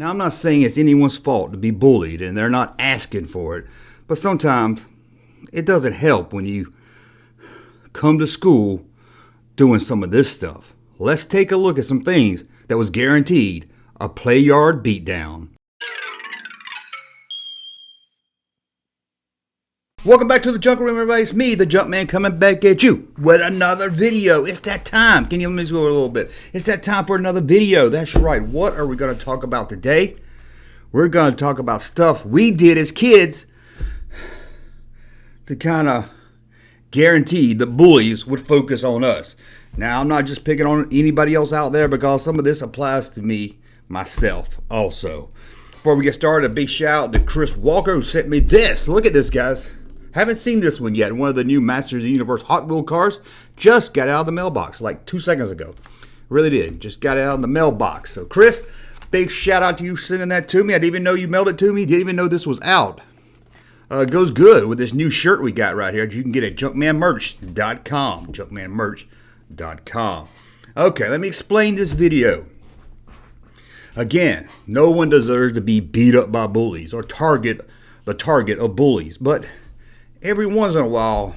Now, I'm not saying it's anyone's fault to be bullied and they're not asking for it, but sometimes it doesn't help when you come to school doing some of this stuff. Let's take a look at some things that was guaranteed a play yard beatdown. Welcome back to the Junk Room, everybody. It's me, the Junkman, coming back at you with another video. It's that time. Can you let me go a little bit? It's that time for another video. That's right. What are we going to talk about today? We're going to talk about stuff we did as kids to kind of guarantee the bullies would focus on us. Now, I'm not just picking on anybody else out there because some of this applies to me myself also. Before we get started, a big shout out to Chris Walker who sent me this. Look at this, guys. Haven't seen this one yet. One of the new Masters of the Universe Hot Wheel cars. Just got out of the mailbox like 2 seconds ago. Really did. Just got it out of the mailbox. So, Chris, big shout out to you sending that to me. I didn't even know you mailed it to me. Didn't even know this was out. It goes good with this new shirt we got right here. You can get it at junkmanmerch.com. Junkmanmerch.com. Okay, let me explain this video. Again, no one deserves to be beat up by bullies or the target of bullies. But every once in a while,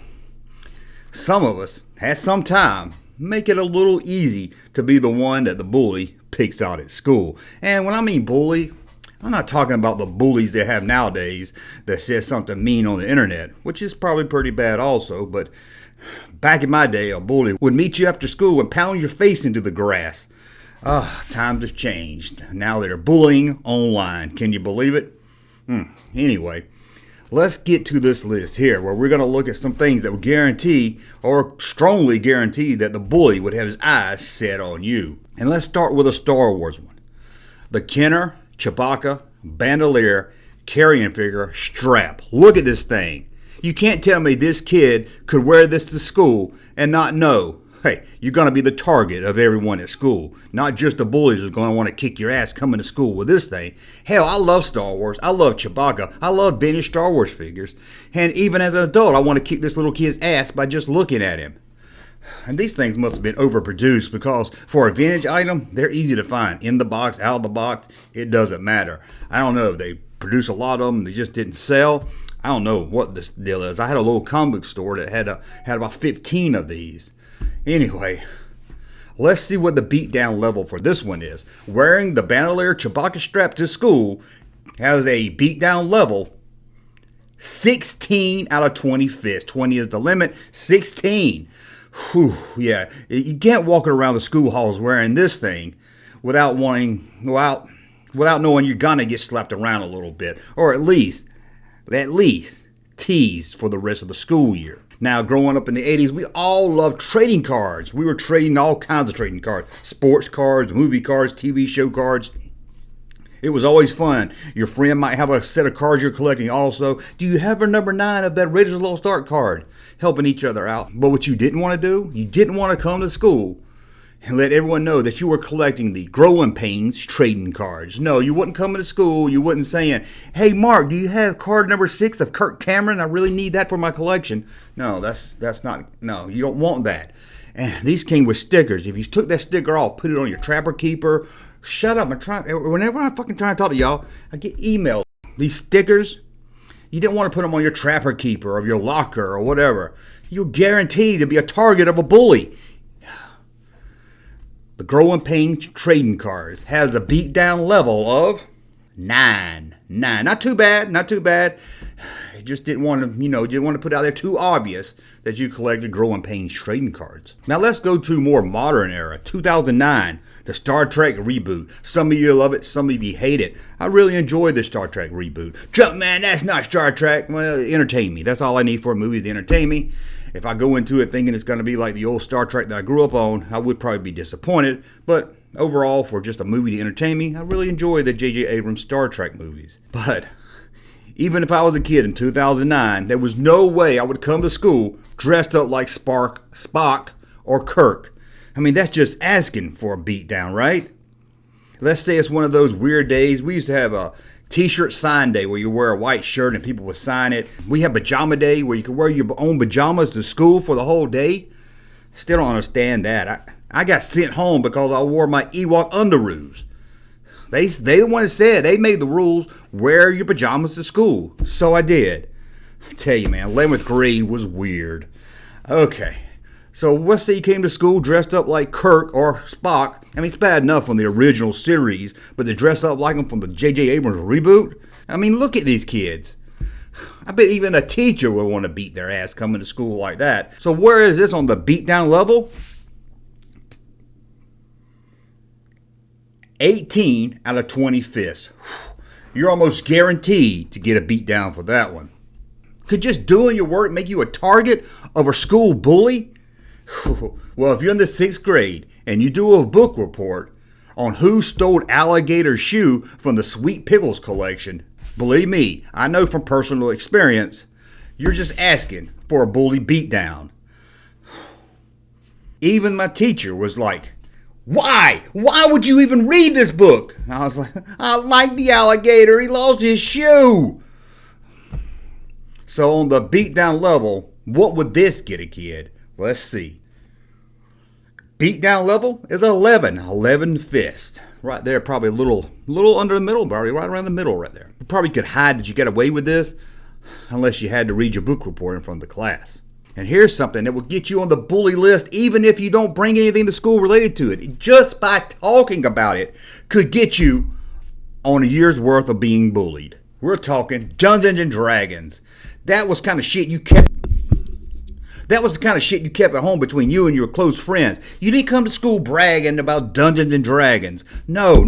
some of us have some time make it a little easy to be the one that the bully picks out at school. And when I mean bully, I'm not talking about the bullies they have nowadays that says something mean on the internet, which is probably pretty bad also. But back in my day, a bully would meet you after school and pound your face into the grass. Times have changed. Now they're bullying online. Can you believe it? Anyway, let's get to this list here where we're going to look at some things that would guarantee or strongly guarantee that the bully would have his eyes set on you. And let's start with a Star Wars one. The Kenner, Chewbacca, bandolier, carrying figure, strap. Look at this thing. You can't tell me this kid could wear this to school and not know, hey, you're going to be the target of everyone at school. Not just the bullies who's going to want to kick your ass coming to school with this thing. Hell, I love Star Wars. I love Chewbacca. I love vintage Star Wars figures. And even as an adult, I want to kick this little kid's ass by just looking at him. And these things must have been overproduced because for a vintage item, they're easy to find. In the box, out of the box, it doesn't matter. I don't know. They produce a lot of them. They just didn't sell. I don't know what this deal is. I had a little comic book store that had about 15 of these. Anyway, let's see what the beatdown level for this one is. Wearing the bandolier Chewbacca strap to school has a beatdown level 16 out of 25. 20 is the limit. 16. Whew, yeah. You can't walk around the school halls wearing this thing without knowing you're gonna get slapped around a little bit, or at least teased for the rest of the school year. Now, growing up in the 80s, we all loved trading cards. We were trading all kinds of trading cards. Sports cards, movie cards, TV show cards. It was always fun. Your friend might have a set of cards you're collecting also. Do you have a number 9 of that Raiders of the Lost Ark card? Helping each other out. But what you didn't want to do, you didn't want to come to school and let everyone know that you were collecting the Growing Pains trading cards. No, you wouldn't come to school. You wouldn't saying, hey, Mark, do you have card number 6 of Kirk Cameron? I really need that for my collection. No, that's not, no, you don't want that. And these came with stickers. If you took that sticker off, put it on your Trapper Keeper. Shut up. Whenever I'm fucking trying to talk to y'all, I get emailed. These stickers, you didn't want to put them on your Trapper Keeper or your locker or whatever. You're guaranteed to be a target of a bully. The Growing Pains trading card has a beatdown level of 9. Not too bad. You just didn't want to put it out there too obvious that you collected Growing Pains trading cards. Now let's go to more modern era, 2009, the Star Trek reboot. Some of you love it, some of you hate it. I really enjoyed the Star Trek reboot. Junkman, that's not Star Trek. Well, entertain me. That's all I need for a movie, to entertain me. If I go into it thinking it's going to be like the old Star Trek that I grew up on, I would probably be disappointed. But overall, for just a movie to entertain me, I really enjoy the J.J. Abrams Star Trek movies. But even if I was a kid in 2009, there was no way I would come to school dressed up like Spock or Kirk. I mean, that's just asking for a beatdown, right? Let's say it's one of those weird days. We used to have a T-shirt sign day where you wear a white shirt and people would sign it. We have pajama day where you can wear your own pajamas to school for the whole day. Still don't understand that. I got sent home because I wore my Ewok underoos. They the one that said they made the rules, wear your pajamas to school. So I did. I tell you, man, 11th grade was weird. Okay. So let's say you came to school dressed up like Kirk or Spock. I mean, it's bad enough from the original series, but to dress up like them from the J.J. Abrams reboot? I mean, look at these kids. I bet even a teacher would want to beat their ass coming to school like that. So where is this on the beatdown level? 18 out of 20 fists. You're almost guaranteed to get a beatdown for that one. Could just doing your work make you a target of a school bully? Well, if you're in the 6th grade and you do a book report on who stole Alligator's shoe from the Sweet Pickles collection, believe me, I know from personal experience, you're just asking for a bully beatdown. Even my teacher was like, why? Why would you even read this book? And I was like, I like the alligator. He lost his shoe. So on the beatdown level, what would this get a kid? Let's see. Beatdown level is 11. 11 fist. Right there, probably a little under the middle, probably right around the middle right there. You probably could hide that you get away with this unless you had to read your book report in front of the class. And here's something that will get you on the bully list even if you don't bring anything to school related to it. Just by talking about it could get you on a year's worth of being bullied. We're talking Dungeons and Dragons. That was kind of shit you kept. That was the kind of shit you kept at home between you and your close friends. You didn't come to school bragging about Dungeons and Dragons. No.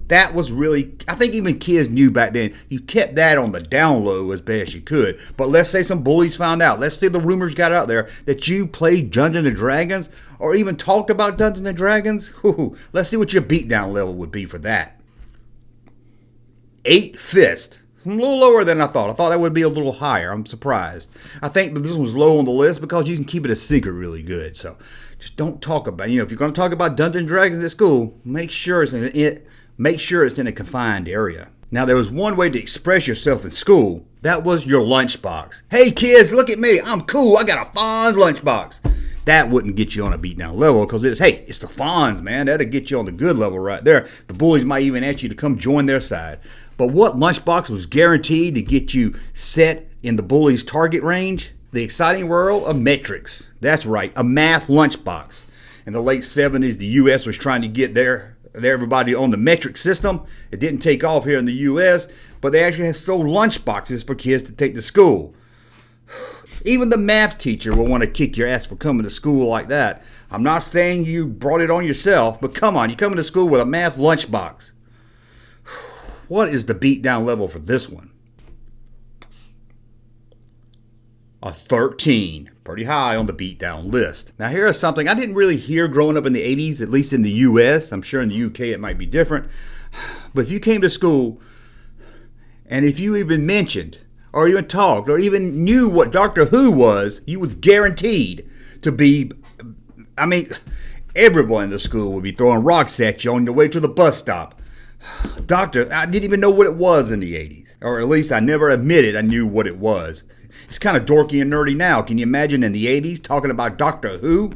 That was really, I think even kids knew back then, you kept that on the down low as best you could. But let's say some bullies found out. Let's say the rumors got out there that you played Dungeons and Dragons or even talked about Dungeons and Dragons. Let's see what your beatdown level would be for that. 8 fist. A little lower than I thought. I thought that would be a little higher. I'm surprised. I think that this was low on the list because you can keep it a secret really good. So just don't talk about it. If you're going to talk about Dungeons and Dragons at school, make sure it's in a confined area. Now, there was one way to express yourself in school. That was your lunchbox. Hey, kids, look at me. I'm cool. I got a Fonz lunchbox. That wouldn't get you on a beatdown level because it's the Fonz, man. That'll get you on the good level right there. The bullies might even ask you to come join their side. But what lunchbox was guaranteed to get you set in the bully's target range? The exciting world of metrics. That's right, a math lunchbox. In the late 70s, the U.S. was trying to get everybody on the metric system. It didn't take off here in the U.S., but they actually sold lunchboxes for kids to take to school. Even the math teacher will want to kick your ass for coming to school like that. I'm not saying you brought it on yourself, but come on, you're coming to school with a math lunchbox. What is the beatdown level for this one? A 13. Pretty high on the beatdown list. Now here's something I didn't really hear growing up in the 80s, at least in the US. I'm sure in the UK it might be different. But if you came to school and if you even mentioned or even talked or even knew what Doctor Who was, you was guaranteed to be, everyone in the school would be throwing rocks at you on your way to the bus stop. Doctor, I didn't even know what it was in the 80s. Or at least I never admitted I knew what it was. It's kind of dorky and nerdy now. Can you imagine in the 80s talking about Doctor Who?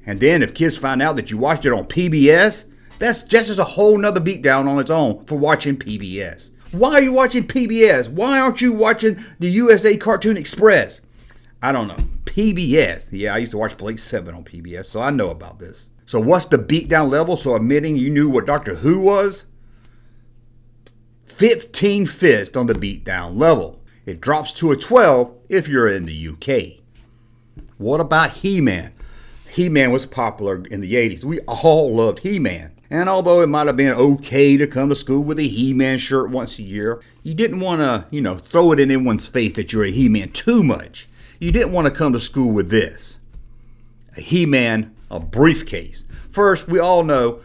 And then if kids find out that you watched it on PBS, that's just a whole nother beatdown on its own for watching PBS. Why are you watching PBS? Why aren't you watching the USA Cartoon Express? I don't know. PBS. Yeah, I used to watch Blake 7 on PBS, so I know about this. So what's the beatdown level? So admitting you knew what Doctor Who was? 15 fist on the beatdown level. It drops to a 12 if you're in the UK. What about He-Man? He-Man was popular in the 80s. We all loved He-Man. And although it might have been okay to come to school with a He-Man shirt once a year, you didn't want to, throw it in everyone's face that you're a He-Man too much. You didn't want to come to school with this. A He-Man, a briefcase. First, we all know,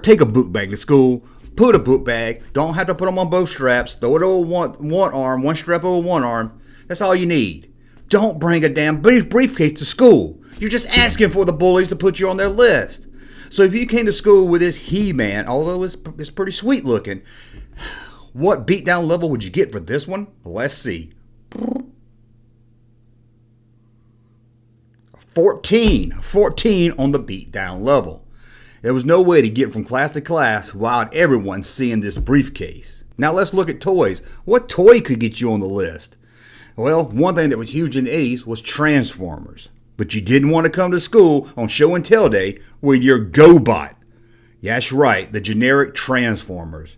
take a book bag to school, put a book bag, don't have to put them on both straps, throw it over one arm, one strap over one arm. That's all you need. Don't bring a damn briefcase to school. You're just asking for the bullies to put you on their list. So if you came to school with this He-Man, although it's pretty sweet looking, what beatdown level would you get for this one? Let's see. 14 on the beatdown level. There was no way to get from class to class without everyone seeing this briefcase. Now let's look at toys. What toy could get you on the list? Well, one thing that was huge in the 80s was Transformers. But you didn't want to come to school on show and tell day with your GoBot. Yeah, that's right, the generic Transformers.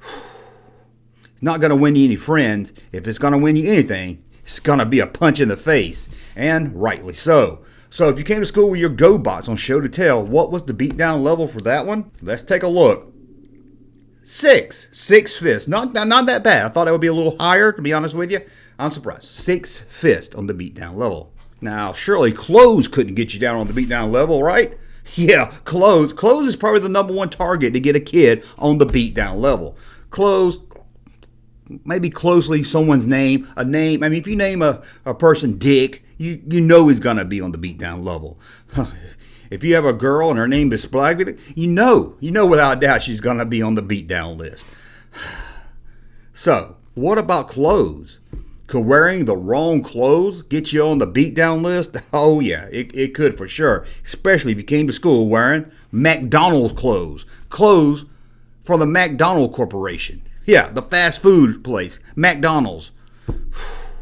It's not going to win you any friends. If it's going to win you anything, it's going to be a punch in the face. And rightly so. So if you came to school with your GoBots on show to tell, what was the beatdown level for that one? Let's take a look. 6 fists. Not that bad. I thought it would be a little higher, to be honest with you. I'm surprised. 6 fists on the beatdown level. Now, surely clothes couldn't get you down on the beatdown level, right? Yeah, clothes. Clothes is probably the number one target to get a kid on the beatdown level. Clothes, maybe closely someone's name, a name. I mean, if you name a person Dick, you know he's going to be on the beatdown level. If you have a girl and her name is Spock, you know without doubt she's going to be on the beatdown list. So, what about clothes? Could wearing the wrong clothes get you on the beatdown list? Oh yeah, it could for sure. Especially if you came to school wearing McDonald's clothes. Clothes from the McDonald Corporation. Yeah, the fast food place, McDonald's.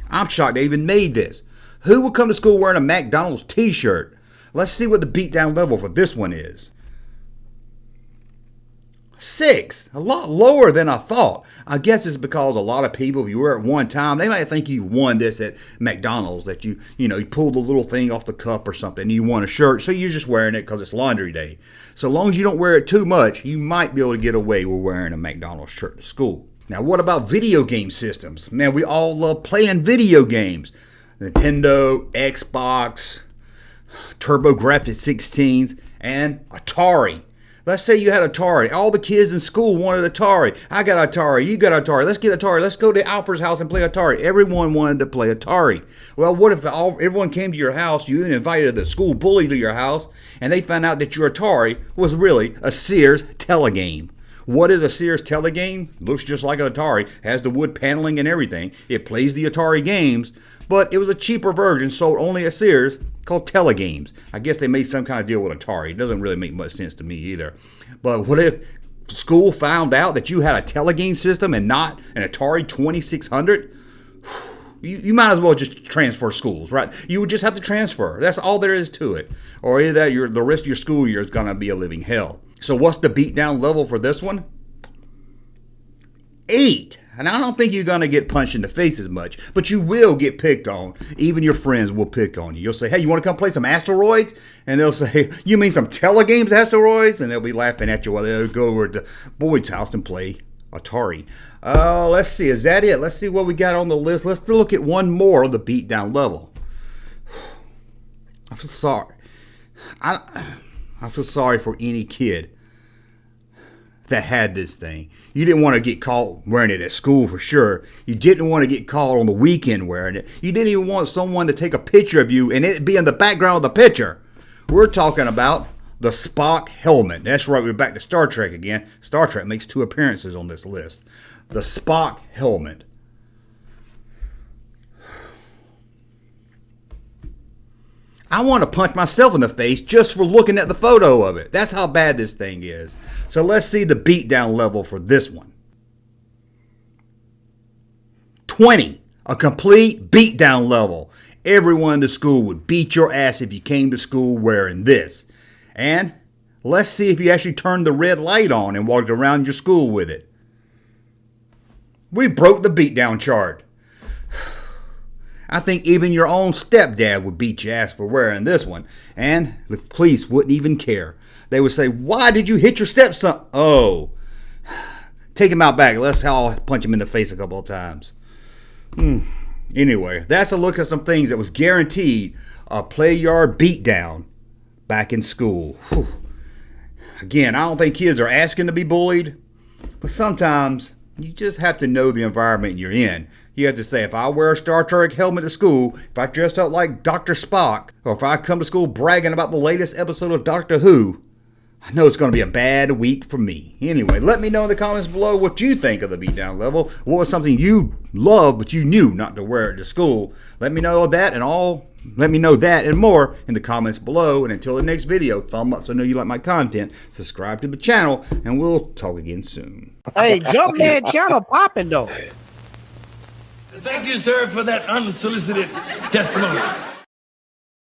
I'm shocked they even made this. Who would come to school wearing a McDonald's t-shirt? Let's see what the beatdown level for this one is. 6, a lot lower than I thought. I guess it's because a lot of people, if you were at one time, they might think you won this at McDonald's, that you pulled the little thing off the cup or something and you won a shirt, so you're just wearing it because it's laundry day. So long as you don't wear it too much, you might be able to get away with wearing a McDonald's shirt to school. Now, what about video game systems? Man, we all love playing video games. Nintendo, Xbox, TurboGrafx-16s, and Atari. Let's say you had Atari. All the kids in school wanted Atari. I got Atari. You got Atari. Let's get Atari. Let's go to Alfred's house and play Atari. Everyone wanted to play Atari. Well, what if everyone came to your house, you invited the school bully to your house, and they found out that your Atari was really a Sears telegame? What is a Sears telegame? Looks just like an Atari. Has the wood paneling and everything. It plays the Atari games, but it was a cheaper version sold only at Sears called telegames. I guess they made some kind of deal with Atari. It doesn't really make much sense to me either. But what if school found out that you had a telegame system and not an Atari 2600? You might as well just transfer schools, right? You would just have to transfer. That's all there is to it. Or either that the rest of your school year is going to be a living hell. So what's the beatdown level for this one? 8. And I don't think you're going to get punched in the face as much, but you will get picked on. Even your friends will pick on you. You'll say, hey, you want to come play some asteroids? And they'll say, you mean some telegames asteroids? And they'll be laughing at you while they'll go over to Boyd's house and play Atari. Let's see, is that it? Let's see what we got on the list. Let's look at one more on the beatdown level. I feel sorry. I feel sorry for any kid that had this thing. You didn't want to get caught wearing it at school for sure. You didn't want to get caught on the weekend wearing it. You didn't even want someone to take a picture of you and it be in the background of the picture. We're talking about the Spock Helmet. That's right, we're back to Star Trek again. Star Trek makes 2 appearances on this list. The Spock Helmet. I want to punch myself in the face just for looking at the photo of it. That's how bad this thing is. So let's see the beatdown level for this one. 20. A complete beatdown level. Everyone in the school would beat your ass if you came to school wearing this. And let's see if you actually turned the red light on and walked around your school with it. We broke the beatdown chart. I think even your own stepdad would beat your ass for wearing this one. And the police wouldn't even care. They would say, why did you hit your stepson? Oh, take him out back. Let's all punch him in the face a couple of times. Anyway, that's a look at some things that was guaranteed a play yard beatdown back in school. Whew. Again, I don't think kids are asking to be bullied, but sometimes you just have to know the environment you're in. You have to say, if I wear a Star Trek helmet to school, if I dress up like Dr. Spock, or if I come to school bragging about the latest episode of Doctor Who, I know it's going to be a bad week for me. Anyway, let me know in the comments below what you think of the beatdown level. What was something you loved but you knew not to wear it to school? Let me know that and all Let me know that and more in the comments below. And until the next video, thumb up so I know you like my content, subscribe to the channel, and we'll talk again soon. Hey, Junkman channel popping though. Thank you, sir, for that unsolicited testimony.